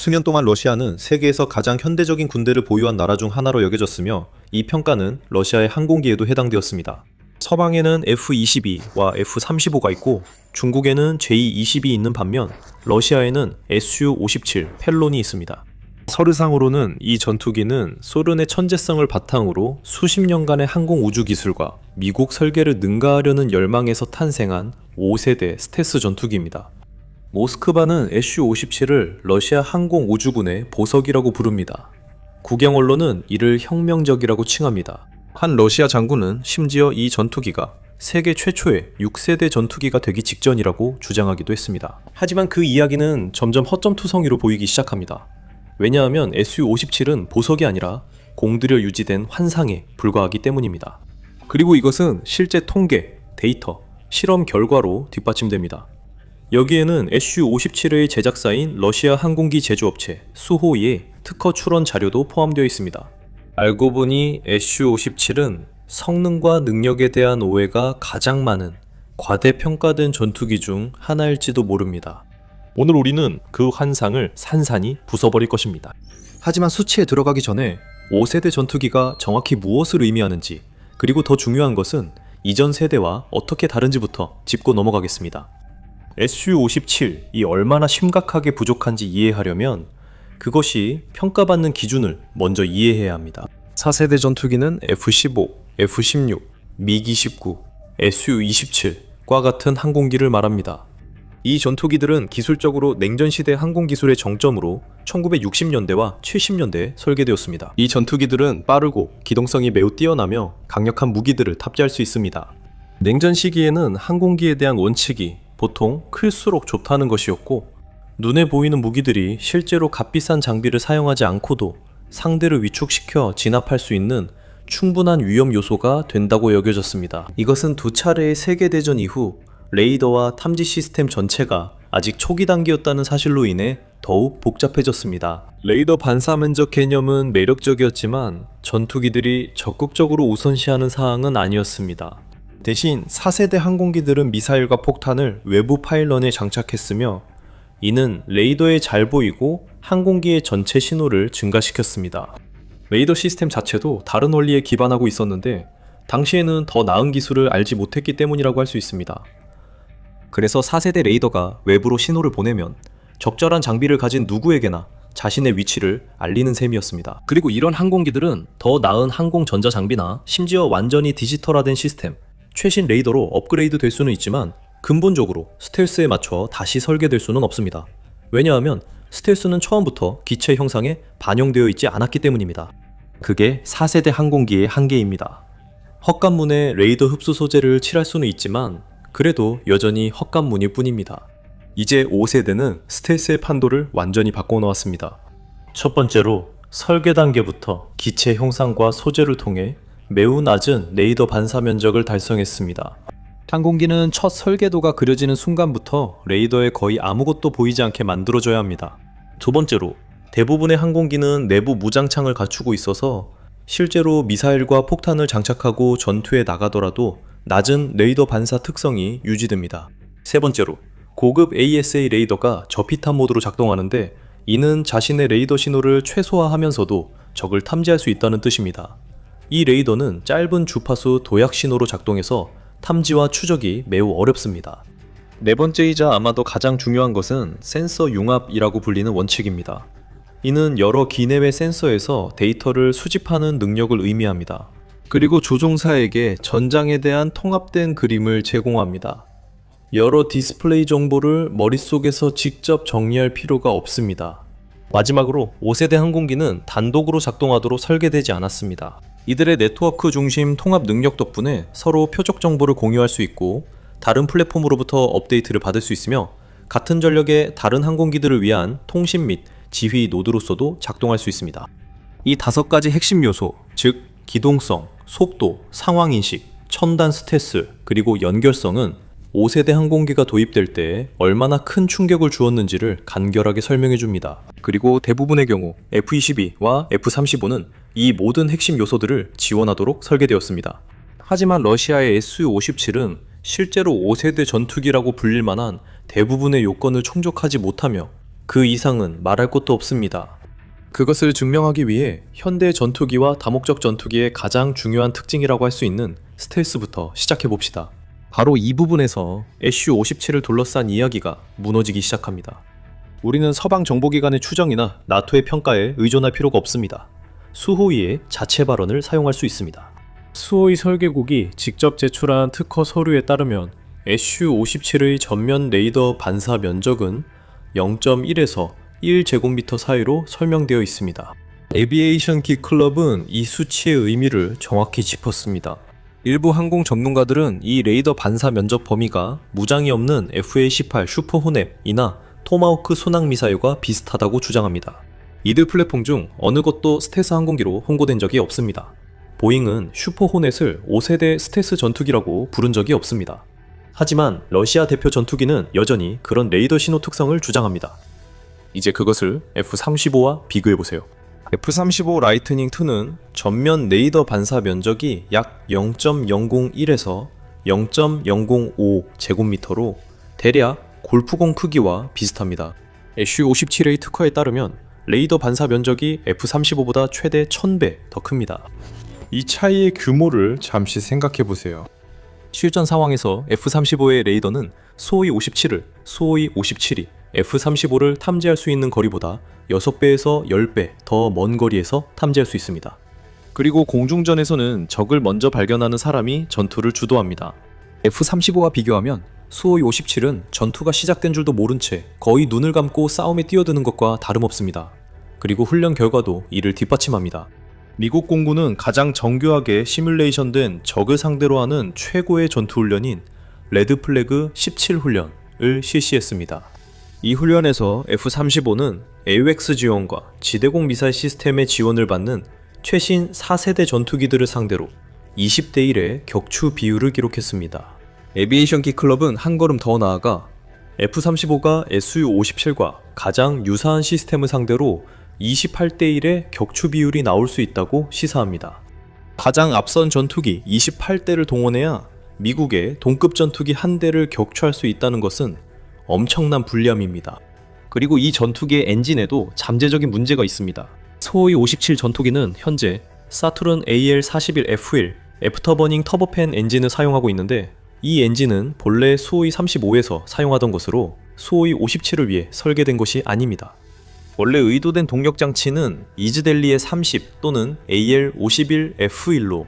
수년 동안 러시아는 세계에서 가장 현대적인 군대를 보유한 나라 중 하나로 여겨졌으며 이 평가는 러시아의 항공기에도 해당되었습니다. 서방에는 F-22와 F-35가 있고 중국에는 J-20이 있는 반면 러시아에는 Su-57 펠론이 있습니다. 서류상으로는 이 전투기는 소련의 천재성을 바탕으로 수십 년간의 항공 우주 기술과 미국 설계를 능가하려는 열망에서 탄생한 5세대 스텔스 전투기입니다. 모스크바는 Su-57을 러시아 항공 우주군의 보석이라고 부릅니다. 국영 언론은 이를 혁명적이라고 칭합니다. 한 러시아 장군은 심지어 이 전투기가 세계 최초의 6세대 전투기가 되기 직전이라고 주장하기도 했습니다. 하지만 그 이야기는 점점 허점투성이로 보이기 시작합니다. 왜냐하면 Su-57은 보석이 아니라 공들여 유지된 환상에 불과하기 때문입니다. 그리고 이것은 실제 통계, 데이터, 실험 결과로 뒷받침됩니다. 여기에는 Su-57의 제작사인 러시아 항공기 제조업체 수호이의 특허 출원 자료도 포함되어 있습니다. 알고 보니 Su-57은 성능과 능력에 대한 오해가 가장 많은 과대평가된 전투기 중 하나일지도 모릅니다. 오늘 우리는 그 환상을 산산이 부숴버릴 것입니다. 하지만 수치에 들어가기 전에 5세대 전투기가 정확히 무엇을 의미하는지, 그리고 더 중요한 것은 이전 세대와 어떻게 다른지부터 짚고 넘어가겠습니다. Su-57이 얼마나 심각하게 부족한지 이해하려면 그것이 평가받는 기준을 먼저 이해해야 합니다. 4세대 전투기는 F-15, F-16, 미g-29, Su-27과 같은 항공기를 말합니다. 이 전투기들은 기술적으로 냉전시대 항공기술의 정점으로 1960년대와 70년대에 설계되었습니다. 이 전투기들은 빠르고 기동성이 매우 뛰어나며 강력한 무기들을 탑재할 수 있습니다. 냉전 시기에는 항공기에 대한 원칙이 보통 클수록 좋다는 것이었고, 눈에 보이는 무기들이 실제로 값비싼 장비를 사용하지 않고도 상대를 위축시켜 진압할 수 있는 충분한 위험 요소가 된다고 여겨졌습니다. 이것은 두 차례의 세계대전 이후 레이더와 탐지 시스템 전체가 아직 초기 단계였다는 사실로 인해 더욱 복잡해졌습니다. 레이더 반사 면적 개념은 매력적이었지만 전투기들이 적극적으로 우선시하는 사항은 아니었습니다. 대신 4세대 항공기들은 미사일과 폭탄을 외부 파일런에 장착했으며 이는 레이더에 잘 보이고 항공기의 전체 신호를 증가시켰습니다. 레이더 시스템 자체도 다른 원리에 기반하고 있었는데 당시에는 더 나은 기술을 알지 못했기 때문이라고 할 수 있습니다. 그래서 4세대 레이더가 외부로 신호를 보내면 적절한 장비를 가진 누구에게나 자신의 위치를 알리는 셈이었습니다. 그리고 이런 항공기들은 더 나은 항공 전자 장비나 심지어 완전히 디지털화된 시스템, 최신 레이더로 업그레이드 될 수는 있지만 근본적으로 스텔스에 맞춰 다시 설계될 수는 없습니다. 왜냐하면 스텔스는 처음부터 기체 형상에 반영되어 있지 않았기 때문입니다. 그게 4세대 항공기의 한계입니다. 헛간문에 레이더 흡수 소재를 칠할 수는 있지만 그래도 여전히 헛간문일 뿐입니다. 이제 5세대는 스텔스의 판도를 완전히 바꿔놓았습니다. 첫 번째로 설계 단계부터 기체 형상과 소재를 통해 매우 낮은 레이더 반사 면적을 달성했습니다. 항공기는 첫 설계도가 그려지는 순간부터 레이더에 거의 아무것도 보이지 않게 만들어져야 합니다. 두 번째로 대부분의 항공기는 내부 무장창을 갖추고 있어서 실제로 미사일과 폭탄을 장착하고 전투에 나가더라도 낮은 레이더 반사 특성이 유지됩니다. 세 번째로 고급 ASA 레이더가 저피탄 모드로 작동하는데 이는 자신의 레이더 신호를 최소화하면서도 적을 탐지할 수 있다는 뜻입니다. 이 레이더는 짧은 주파수 도약 신호로 작동해서 탐지와 추적이 매우 어렵습니다. 네 번째이자 아마도 가장 중요한 것은 센서 융합이라고 불리는 원칙입니다. 이는 여러 기내외 센서에서 데이터를 수집하는 능력을 의미합니다. 그리고 조종사에게 전장에 대한 통합된 그림을 제공합니다. 여러 디스플레이 정보를 머릿속에서 직접 정리할 필요가 없습니다. 마지막으로 5세대 항공기는 단독으로 작동하도록 설계되지 않았습니다. 이들의 네트워크 중심 통합 능력 덕분에 서로 표적 정보를 공유할 수 있고 다른 플랫폼으로부터 업데이트를 받을 수 있으며 같은 전력의 다른 항공기들을 위한 통신 및 지휘 노드로서도 작동할 수 있습니다. 이 5가지 핵심 요소, 즉 기동성, 속도, 상황인식, 첨단 스텔스, 그리고 연결성은 5세대 항공기가 도입될 때 얼마나 큰 충격을 주었는지를 간결하게 설명해 줍니다. 그리고 대부분의 경우 F-22와 F-35는 이 모든 핵심 요소들을 지원하도록 설계되었습니다. 하지만 러시아의 Su-57은 실제로 5세대 전투기라고 불릴 만한 대부분의 요건을 충족하지 못하며 그 이상은 말할 것도 없습니다. 그것을 증명하기 위해 현대 전투기와 다목적 전투기의 가장 중요한 특징이라고 할 수 있는 스텔스부터 시작해봅시다. 바로 이 부분에서 SU-57을 둘러싼 이야기가 무너지기 시작합니다. 우리는 서방 정보기관의 추정이나 나토의 평가에 의존할 필요가 없습니다. 수호이의 자체 발언을 사용할 수 있습니다. 수호이 설계국이 직접 제출한 특허 서류에 따르면 SU-57의 전면 레이더 반사 면적은 0.1에서 1제곱미터 사이로 설명되어 있습니다. 에비에이션 기 클럽은 이 수치의 의미를 정확히 짚었습니다. 일부 항공 전문가들은 이 레이더 반사 면적 범위가 무장이 없는 FA-18 슈퍼 호넵이나 토마호크 순항 미사일과 비슷하다고 주장합니다. 이들 플랫폼 중 어느 것도 스텔스 항공기로 홍보된 적이 없습니다. 보잉은 슈퍼 호넷을 5세대 스텔스 전투기라고 부른 적이 없습니다. 하지만 러시아 대표 전투기는 여전히 그런 레이더 신호 특성을 주장합니다. 이제 그것을 F-35와 비교해보세요. F-35 라이트닝 2는 전면 레이더 반사 면적이 약 0.001에서 0.005 제곱미터로 대략 골프공 크기와 비슷합니다. SU-57의 특허에 따르면 레이더 반사 면적이 F-35보다 최대 1000배 더 큽니다. 이 차이의 규모를 잠시 생각해보세요. 실전 상황에서 F-35의 레이더는 수호이 57을 수호이 57이 F-35를 탐지할 수 있는 거리보다 6배에서 10배 더 먼 거리에서 탐지할 수 있습니다. 그리고 공중전에서는 적을 먼저 발견하는 사람이 전투를 주도합니다. F-35와 비교하면 수호이 57은 전투가 시작된 줄도 모른 채 거의 눈을 감고 싸움에 뛰어드는 것과 다름없습니다. 그리고 훈련 결과도 이를 뒷받침합니다. 미국 공군은 가장 정교하게 시뮬레이션된 적을 상대로 하는 최고의 전투훈련인 레드 플래그 17 훈련을 실시했습니다. 이 훈련에서 F-35는 AWACS 지원과 지대공 미사일 시스템의 지원을 받는 최신 4세대 전투기들을 상대로 20대 1의 격추 비율을 기록했습니다. 에비에이션 기 클럽은 한 걸음 더 나아가 F-35가 SU-57과 가장 유사한 시스템을 상대로 28대 1의 격추 비율이 나올 수 있다고 시사합니다. 가장 앞선 전투기 28대를 동원해야 미국의 동급 전투기 한 대를 격추할 수 있다는 것은 엄청난 불리함입니다. 그리고 이 전투기의 엔진에도 잠재적인 문제가 있습니다. 수호이 57 전투기는 현재 사투른 AL-41F1 애프터버닝 터보팬 엔진을 사용하고 있는데 이 엔진은 본래 수호이 35에서 사용하던 것으로 수호이 57을 위해 설계된 것이 아닙니다. 원래 의도된 동력 장치는 이즈델리의 30 또는 AL-51F1로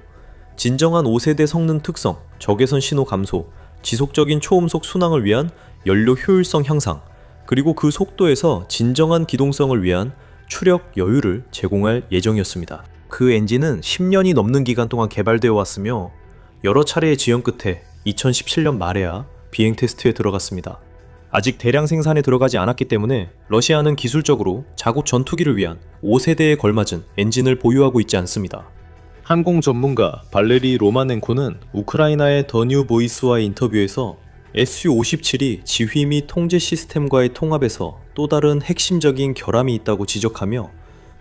진정한 5세대 성능 특성, 적외선 신호 감소, 지속적인 초음속 순항을 위한 연료 효율성 향상, 그리고 그 속도에서 진정한 기동성을 위한 추력 여유를 제공할 예정이었습니다. 그 엔진은 10년이 넘는 기간 동안 개발되어 왔으며 여러 차례의 지연 끝에 2017년 말에야 비행 테스트에 들어갔습니다. 아직 대량 생산에 들어가지 않았기 때문에 러시아는 기술적으로 자국 전투기를 위한 5세대에 걸맞은 엔진을 보유하고 있지 않습니다. 항공 전문가 발레리 로마넨코는 우크라이나의 더 뉴 보이스와의 인터뷰에서 SU-57이 지휘 및 통제 시스템과의 통합에서 또 다른 핵심적인 결함이 있다고 지적하며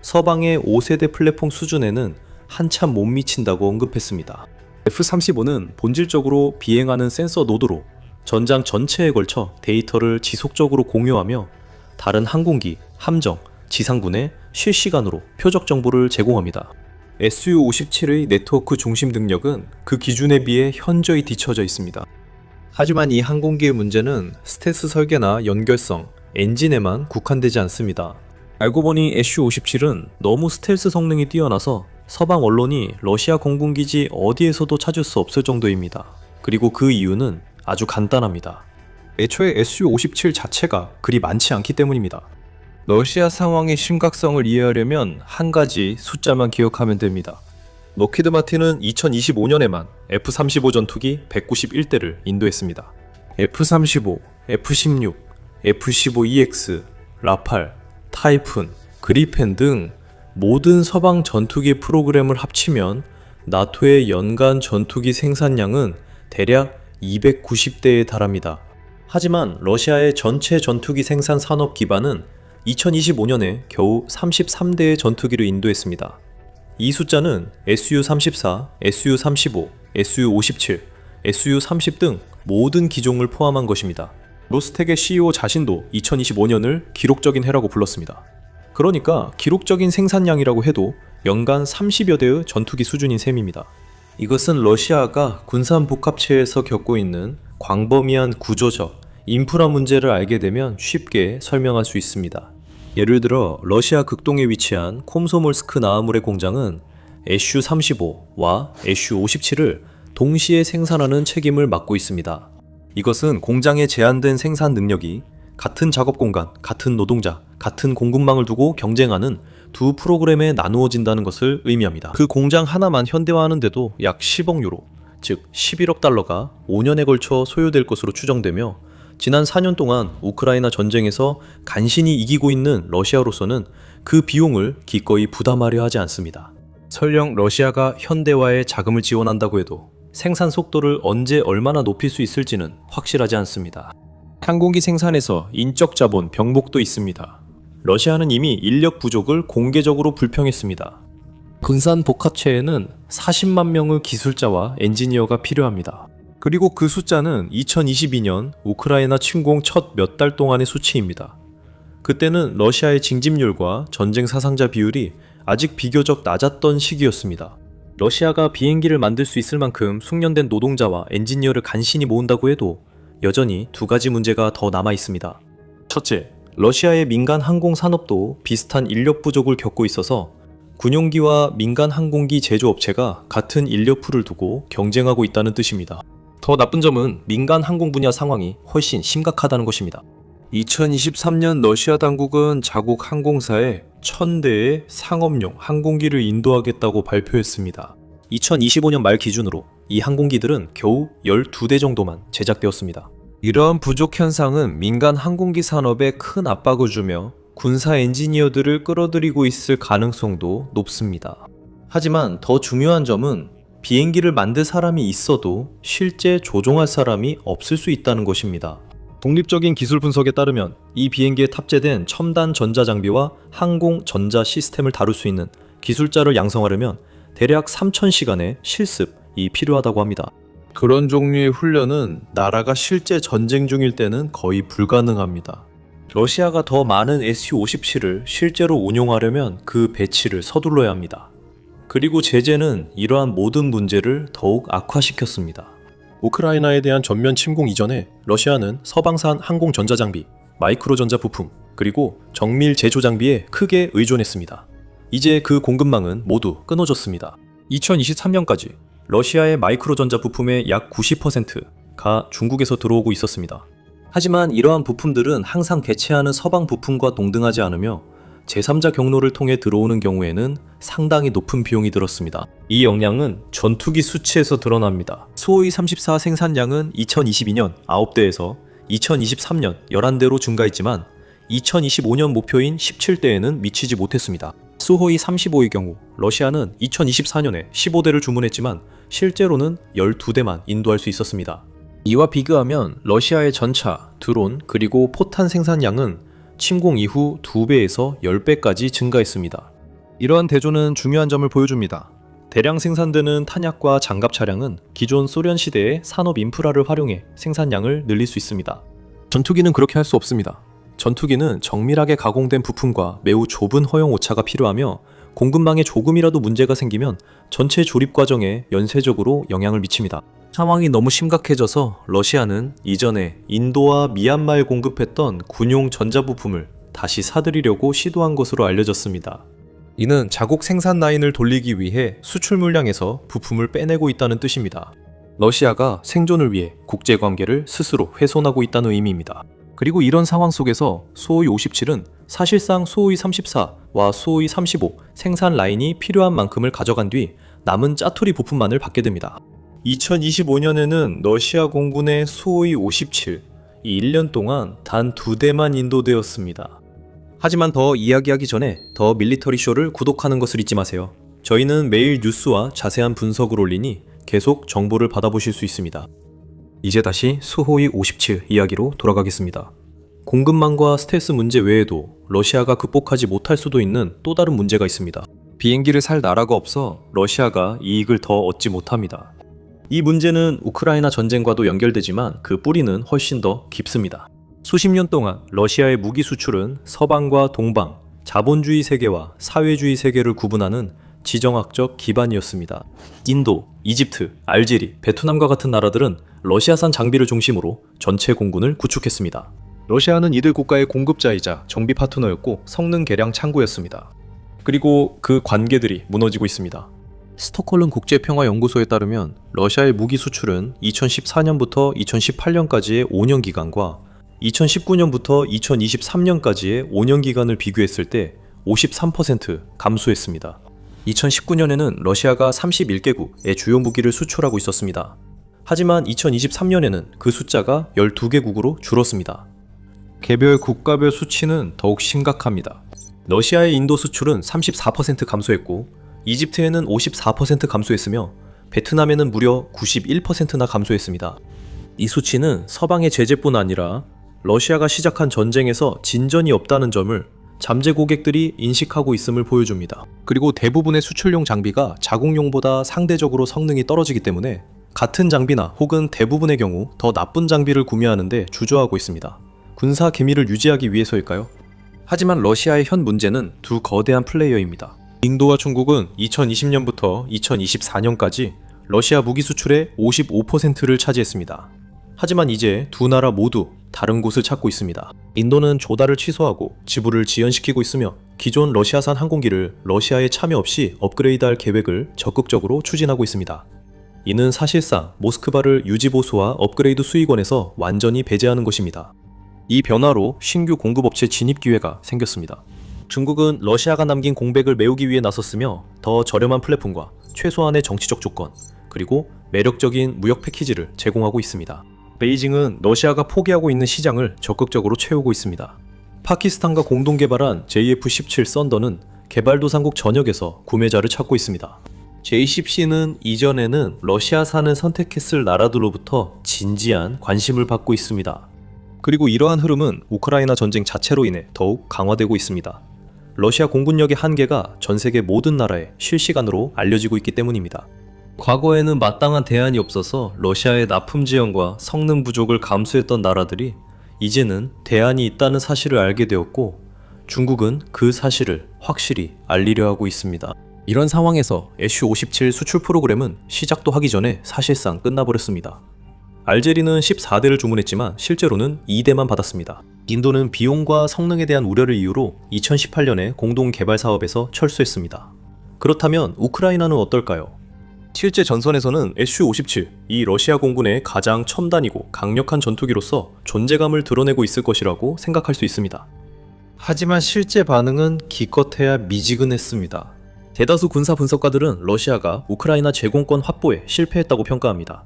서방의 5세대 플랫폼 수준에는 한참 못 미친다고 언급했습니다. F-35는 본질적으로 비행하는 센서 노드로 전장 전체에 걸쳐 데이터를 지속적으로 공유하며 다른 항공기, 함정, 지상군에 실시간으로 표적 정보를 제공합니다. SU-57의 네트워크 중심 능력은 그 기준에 비해 현저히 뒤처져 있습니다. 하지만 이 항공기의 문제는 스텔스 설계나 연결성, 엔진에만 국한되지 않습니다. 알고 보니 SU-57은 너무 스텔스 성능이 뛰어나서 서방 언론이 러시아 공군기지 어디에서도 찾을 수 없을 정도입니다. 그리고 그 이유는 아주 간단합니다. 애초에 SU-57 자체가 그리 많지 않기 때문입니다. 러시아 상황의 심각성을 이해하려면 한 가지 숫자만 기억하면 됩니다. 록히드 마틴은 2025년에만 F-35 전투기 191대를 인도했습니다. F-35, F-16, F-15EX, 라팔, 타이푼, 그리펜 등 모든 서방 전투기 프로그램을 합치면 나토의 연간 전투기 생산량은 대략 290대에 달합니다. 하지만 러시아의 전체 전투기 생산 산업 기반은 2025년에 겨우 33대의 전투기를 인도했습니다. 이 숫자는 SU-34, SU-35, SU-57, SU-30 등 모든 기종을 포함한 것입니다. 로스텍의 CEO 자신도 2025년을 기록적인 해라고 불렀습니다. 그러니까 기록적인 생산량이라고 해도 연간 30여 대의 전투기 수준인 셈입니다. 이것은 러시아가 군산복합체에서 겪고 있는 광범위한 구조적, 인프라 문제를 알게 되면 쉽게 설명할 수 있습니다. 예를 들어 러시아 극동에 위치한 콤소몰스크 나아물의 공장은 SU-35와 SU-57을 동시에 생산하는 책임을 맡고 있습니다. 이것은 공장의 제한된 생산 능력이 같은 작업 공간, 같은 노동자, 같은 공급망을 두고 경쟁하는 두 프로그램에 나누어진다는 것을 의미합니다. 그 공장 하나만 현대화하는데도 약 10억 유로, 즉 11억 달러가 5년에 걸쳐 소요될 것으로 추정되며 지난 4년 동안 우크라이나 전쟁에서 간신히 이기고 있는 러시아로서는 그 비용을 기꺼이 부담하려 하지 않습니다. 설령 러시아가 현대화에 자금을 지원한다고 해도 생산 속도를 언제 얼마나 높일 수 있을지는 확실하지 않습니다. 항공기 생산에서 인적 자본 병목도 있습니다. 러시아는 이미 인력 부족을 공개적으로 불평했습니다. 군산 복합체에는 40만 명의 기술자와 엔지니어가 필요합니다. 그리고 그 숫자는 2022년 우크라이나 침공 첫 몇 달 동안의 수치입니다. 그때는 러시아의 징집률과 전쟁 사상자 비율이 아직 비교적 낮았던 시기였습니다. 러시아가 비행기를 만들 수 있을 만큼 숙련된 노동자와 엔지니어를 간신히 모은다고 해도 여전히 두 가지 문제가 더 남아 있습니다. 첫째, 러시아의 민간 항공 산업도 비슷한 인력 부족을 겪고 있어서 군용기와 민간 항공기 제조업체가 같은 인력풀을 두고 경쟁하고 있다는 뜻입니다. 더 나쁜 점은 민간 항공 분야 상황이 훨씬 심각하다는 것입니다. 2023년 러시아 당국은 자국 항공사에 1000대의 상업용 항공기를 인도하겠다고 발표했습니다. 2025년 말 기준으로 이 항공기들은 겨우 12대 정도만 제작되었습니다. 이러한 부족 현상은 민간 항공기 산업에 큰 압박을 주며 군사 엔지니어들을 끌어들이고 있을 가능성도 높습니다. 하지만 더 중요한 점은 비행기를 만들 사람이 있어도 실제 조종할 사람이 없을 수 있다는 것입니다. 독립적인 기술 분석에 따르면 이 비행기에 탑재된 첨단 전자장비와 항공 전자 시스템을 다룰 수 있는 기술자를 양성하려면 대략 3000시간의 실습이 필요하다고 합니다. 그런 종류의 훈련은 나라가 실제 전쟁 중일 때는 거의 불가능합니다. 러시아가 더 많은 SU-57을 실제로 운용하려면 그 배치를 서둘러야 합니다. 그리고 제재는 이러한 모든 문제를 더욱 악화시켰습니다. 우크라이나에 대한 전면 침공 이전에 러시아는 서방산 항공 전자장비, 마이크로 전자 부품, 그리고 정밀 제조 장비에 크게 의존했습니다. 이제 그 공급망은 모두 끊어졌습니다. 2023년까지 러시아의 마이크로 전자 부품의 약 90%가 중국에서 들어오고 있었습니다. 하지만 이러한 부품들은 항상 개체하는 서방 부품과 동등하지 않으며 제3자 경로를 통해 들어오는 경우에는 상당히 높은 비용이 들었습니다. 이 역량은 전투기 수치에서 드러납니다. 수호이 34 생산량은 2022년 9대에서 2023년 11대로 증가했지만 2025년 목표인 17대에는 미치지 못했습니다. 수호이 35의 경우 러시아는 2024년에 15대를 주문했지만 실제로는 12대만 인도할 수 있었습니다. 이와 비교하면 러시아의 전차, 드론, 그리고 포탄 생산량은 침공 이후 2배에서 10배까지 증가했습니다. 이러한 대조는 중요한 점을 보여줍니다. 대량 생산되는 탄약과 장갑 차량은 기존 소련 시대의 산업 인프라를 활용해 생산량을 늘릴 수 있습니다. 전투기는 그렇게 할 수 없습니다. 전투기는 정밀하게 가공된 부품과 매우 좁은 허용 오차가 필요하며 공급망에 조금이라도 문제가 생기면 전체 조립 과정에 연쇄적으로 영향을 미칩니다. 상황이 너무 심각해져서 러시아는 이전에 인도와 미얀마에 공급했던 군용 전자부품을 다시 사들이려고 시도한 것으로 알려졌습니다. 이는 자국 생산 라인을 돌리기 위해 수출 물량에서 부품을 빼내고 있다는 뜻입니다. 러시아가 생존을 위해 국제관계를 스스로 훼손하고 있다는 의미입니다. 그리고 이런 상황 속에서 수호이 57은 사실상 수호이 34와 수호이 35 생산 라인이 필요한 만큼을 가져간 뒤 남은 짜투리 부품만을 받게 됩니다. 2025년에는 러시아 공군의 수호이 57, 이 1년 동안 단 2대만 인도되었습니다. 하지만 더 이야기하기 전에 더 밀리터리 쇼를 구독하는 것을 잊지 마세요. 저희는 매일 뉴스와 자세한 분석을 올리니 계속 정보를 받아보실 수 있습니다. 이제 다시 수호이 57 이야기로 돌아가겠습니다. 공급망과 스텔스 문제 외에도 러시아가 극복하지 못할 수도 있는 또 다른 문제가 있습니다. 비행기를 살 나라가 없어 러시아가 이익을 더 얻지 못합니다. 이 문제는 우크라이나 전쟁과도 연결되지만 그 뿌리는 훨씬 더 깊습니다. 수십 년 동안 러시아의 무기 수출은 서방과 동방, 자본주의 세계와 사회주의 세계를 구분하는 지정학적 기반이었습니다. 인도, 이집트, 알제리, 베트남과 같은 나라들은 러시아산 장비를 중심으로 전체 공군을 구축했습니다. 러시아는 이들 국가의 공급자이자 정비 파트너였고 성능 개량 창구였습니다. 그리고 그 관계들이 무너지고 있습니다. 스톡홀름 국제평화연구소에 따르면 러시아의 무기 수출은 2014년부터 2018년까지의 5년 기간과 2019년부터 2023년까지의 5년 기간을 비교했을 때 53% 감소했습니다. 2019년에는 러시아가 31개국의 주요 무기를 수출하고 있었습니다. 하지만 2023년에는 그 숫자가 12개국으로 줄었습니다. 개별 국가별 수치는 더욱 심각합니다. 러시아의 인도 수출은 34% 감소했고 이집트에는 54% 감소했으며 베트남에는 무려 91%나 감소했습니다. 이 수치는 서방의 제재뿐 아니라 러시아가 시작한 전쟁에서 진전이 없다는 점을 잠재 고객들이 인식하고 있음을 보여줍니다. 그리고 대부분의 수출용 장비가 자국용보다 상대적으로 성능이 떨어지기 때문에 같은 장비나 혹은 대부분의 경우 더 나쁜 장비를 구매하는데 주저하고 있습니다. 군사 기밀을 유지하기 위해서일까요? 하지만 러시아의 현 문제는 두 거대한 플레이어입니다. 인도와 중국은 2020년부터 2024년까지 러시아 무기 수출의 55%를 차지했습니다. 하지만 이제 두 나라 모두 다른 곳을 찾고 있습니다. 인도는 조달을 취소하고 지불을 지연시키고 있으며 기존 러시아산 항공기를 러시아에 참여 없이 업그레이드할 계획을 적극적으로 추진하고 있습니다. 이는 사실상 모스크바를 유지보수와 업그레이드 수익원에서 완전히 배제하는 것입니다. 이 변화로 신규 공급업체 진입 기회가 생겼습니다. 중국은 러시아가 남긴 공백을 메우기 위해 나섰으며 더 저렴한 플랫폼과 최소한의 정치적 조건, 그리고 매력적인 무역 패키지를 제공하고 있습니다. 베이징은 러시아가 포기하고 있는 시장을 적극적으로 채우고 있습니다. 파키스탄과 공동 개발한 JF-17 썬더는 개발도상국 전역에서 구매자를 찾고 있습니다. J-10C는 이전에는 러시아산을 선택했을 나라들로부터 진지한 관심을 받고 있습니다. 그리고 이러한 흐름은 우크라이나 전쟁 자체로 인해 더욱 강화되고 있습니다. 러시아 공군력의 한계가 전 세계 모든 나라에 실시간으로 알려지고 있기 때문입니다. 과거에는 마땅한 대안이 없어서 러시아의 납품 지연과 성능 부족을 감수했던 나라들이 이제는 대안이 있다는 사실을 알게 되었고 중국은 그 사실을 확실히 알리려 하고 있습니다. 이런 상황에서 SU-57 수출 프로그램은 시작도 하기 전에 사실상 끝나버렸습니다. 알제리는 14대를 주문했지만 실제로는 2대만 받았습니다. 인도는 비용과 성능에 대한 우려를 이유로 2018년에 공동 개발 사업에서 철수했습니다. 그렇다면 우크라이나는 어떨까요? 실제 전선에서는 SU-57, 이 러시아 공군의 가장 첨단이고 강력한 전투기로서 존재감을 드러내고 있을 것이라고 생각할 수 있습니다. 하지만 실제 반응은 기껏해야 미지근했습니다. 대다수 군사 분석가들은 러시아가 우크라이나 제공권 확보에 실패했다고 평가합니다.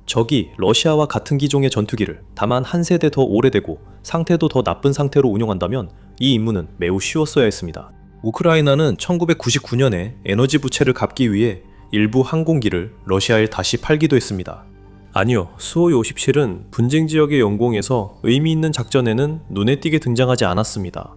적이 러시아와 같은 기종의 전투기를 다만 한 세대 더 오래되고 상태도 더 나쁜 상태로 운용한다면 이 임무는 매우 쉬웠어야 했습니다. 우크라이나는 1999년에 에너지 부채를 갚기 위해 일부 항공기를 러시아에 다시 팔기도 했습니다. 아니요, 수호이-57은 분쟁 지역의 영공에서 의미 있는 작전에는 눈에 띄게 등장하지 않았습니다.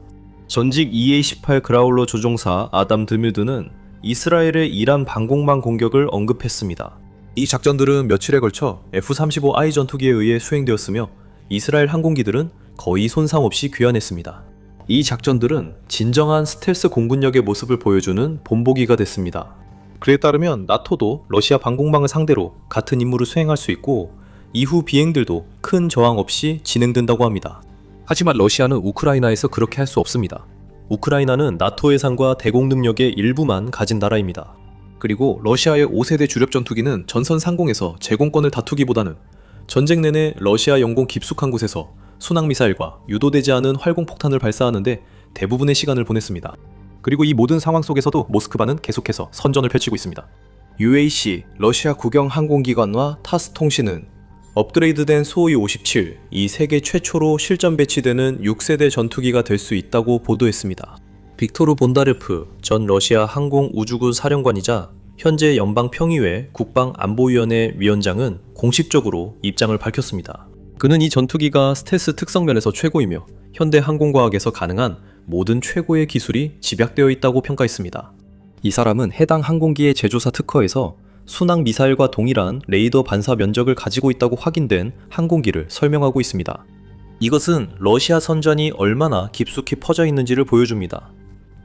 전직 EA-18 그라울러 조종사 아담 드뮤드는 이스라엘의 이란 방공망 공격을 언급했습니다. 이 작전들은 며칠에 걸쳐 F-35I 전투기에 의해 수행되었으며 이스라엘 항공기들은 거의 손상 없이 귀환했습니다. 이 작전들은 진정한 스텔스 공군력의 모습을 보여주는 본보기가 됐습니다. 그에 따르면 나토도 러시아 방공망을 상대로 같은 임무를 수행할 수 있고 이후 비행들도 큰 저항 없이 진행된다고 합니다. 하지만 러시아는 우크라이나에서 그렇게 할 수 없습니다. 우크라이나는 나토 예산과 대공 능력의 일부만 가진 나라입니다. 그리고 러시아의 5세대 주력 전투기는 전선 상공에서 제공권을 다투기보다는 전쟁 내내 러시아 영공 깊숙한 곳에서 순항미사일과 유도되지 않은 활공폭탄을 발사하는데 대부분의 시간을 보냈습니다. 그리고 이 모든 상황 속에서도 모스크바는 계속해서 선전을 펼치고 있습니다. UAC, 러시아 국영항공기관과 타스 통신은 업그레이드된 수호이-57, 이 세계 최초로 실전 배치되는 6세대 전투기가 될 수 있다고 보도했습니다. 빅토르 본다레프 전 러시아 항공우주군 사령관이자 현재 연방평의회 국방안보위원회 위원장은 공식적으로 입장을 밝혔습니다. 그는 이 전투기가 스텔스 특성 면에서 최고이며 현대 항공과학에서 가능한 모든 최고의 기술이 집약되어 있다고 평가했습니다. 이 사람은 해당 항공기의 제조사 특허에서 순항 미사일과 동일한 레이더 반사 면적을 가지고 있다고 확인된 항공기를 설명하고 있습니다. 이것은 러시아 선전이 얼마나 깊숙이 퍼져 있는지를 보여줍니다.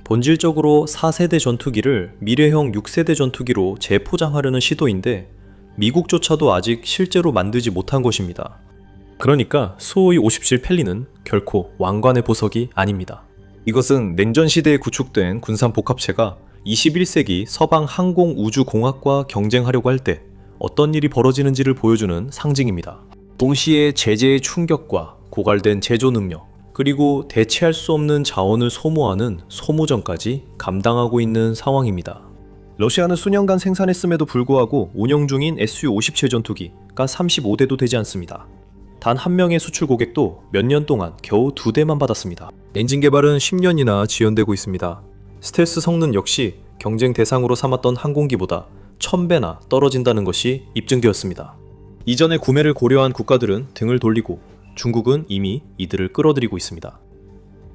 본질적으로 4세대 전투기를 미래형 6세대 전투기로 재포장하려는 시도인데 미국조차도 아직 실제로 만들지 못한 것입니다. 그러니까 수호이 57 펠리는 결코 왕관의 보석이 아닙니다. 이것은 냉전 시대에 구축된 군산 복합체가 21세기 서방 항공 우주공학과 경쟁하려고 할 때 어떤 일이 벌어지는지를 보여주는 상징입니다. 동시에 제재의 충격과 고갈된 제조 능력, 그리고 대체할 수 없는 자원을 소모하는 소모전까지 감당하고 있는 상황입니다. 러시아는 수년간 생산했음에도 불구하고 운영 중인 Su-57 전투기가 35대도 되지 않습니다. 단 한 명의 수출 고객도 몇 년 동안 겨우 2대만 받았습니다. 엔진 개발은 10년이나 지연되고 있습니다. 스텔스 성능 역시 경쟁 대상으로 삼았던 항공기보다 1000배나 떨어진다는 것이 입증되었습니다. 이전에 구매를 고려한 국가들은 등을 돌리고 중국은 이미 이들을 끌어들이고 있습니다.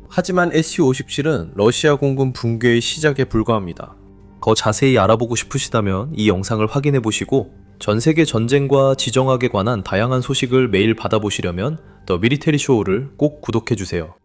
하지만 Su-57은 러시아 공군 붕괴의 시작에 불과합니다. 더 자세히 알아보고 싶으시다면 이 영상을 확인해 보시고 전 세계 전쟁과 지정학에 관한 다양한 소식을 매일 받아보시려면 더 미리테리 쇼우를 꼭 구독해 주세요.